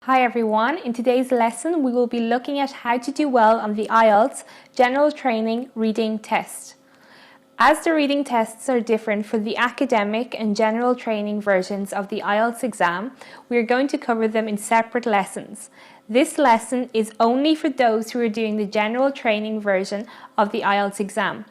Hi everyone, in today's lesson we will be looking at how to do well on the IELTS General Training Reading Test. As the reading tests are different for the academic and general training versions of the IELTS exam, we are going to cover them in separate lessons. This lesson is only for those who are doing the general training version of the IELTS exam.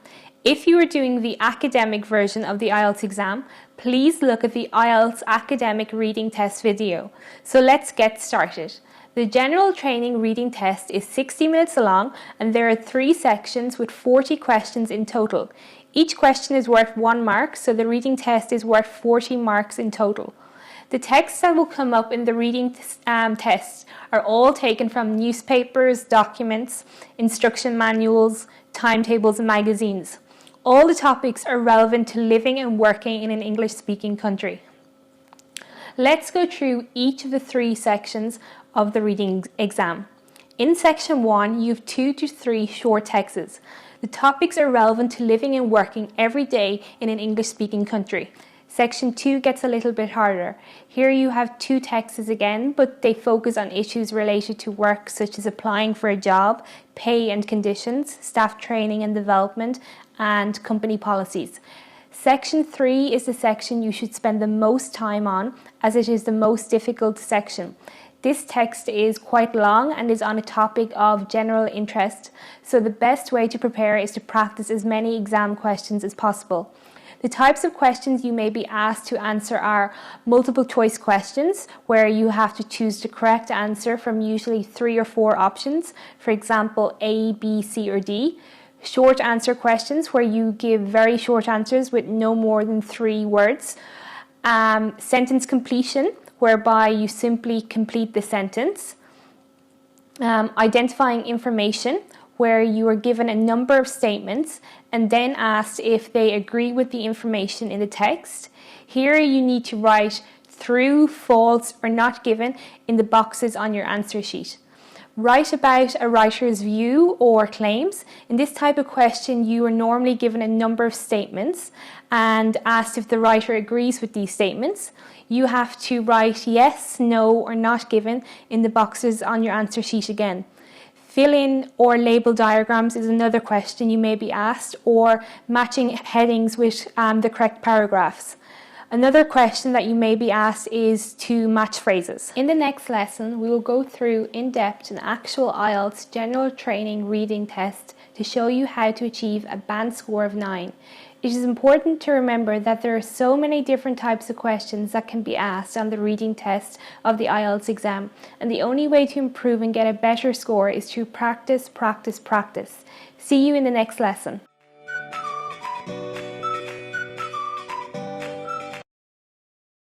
If you are doing the academic version of the IELTS exam, please look at the IELTS academic reading test video. So let's get started. The general training reading test is 60 minutes long and there are 3 sections with 40 questions in total. Each question is worth 1 mark, so the reading test is worth 40 marks in total. The texts that will come up in the reading test are all taken from newspapers, documents, instruction manuals, timetables and magazines. All the topics are relevant to living and working in an English-speaking country. Let's go through each of the 3 sections of the reading exam. In section 1, you have 2 to 3 short texts. The topics are relevant to living and working every day in an English-speaking country. Section 2 gets a little bit harder. Here you have 2 texts again, but they focus on issues related to work such as applying for a job, pay and conditions, staff training and development, and company policies. Section 3 is the section you should spend the most time on, as it is the most difficult section. This text is quite long and is on a topic of general interest, so the best way to prepare is to practice as many exam questions as possible. The types of questions you may be asked to answer are multiple choice questions, where you have to choose the correct answer from usually 3 or 4 options, for example A, B, C or D. Short answer questions, where you give very short answers with no more than 3 words. Sentence completion, whereby you simply complete the sentence. Identifying information, where you are given a number of statements and then asked if they agree with the information in the text. Here you need to write true, false or not given in the boxes on your answer sheet. Write about a writer's view or claims. In this type of question, you are normally given a number of statements and asked if the writer agrees with these statements. You have to write yes, no or not given in the boxes on your answer sheet again. Fill in or label diagrams is another question you may be asked, or matching headings with the correct paragraphs. Another question that you may be asked is to match phrases. In the next lesson, we will go through in depth an actual IELTS general training reading test to show you how to achieve a band score of 9. It is important to remember that there are so many different types of questions that can be asked on the reading test of the IELTS exam, and the only way to improve and get a better score is to practice, practice, practice. See you in the next lesson.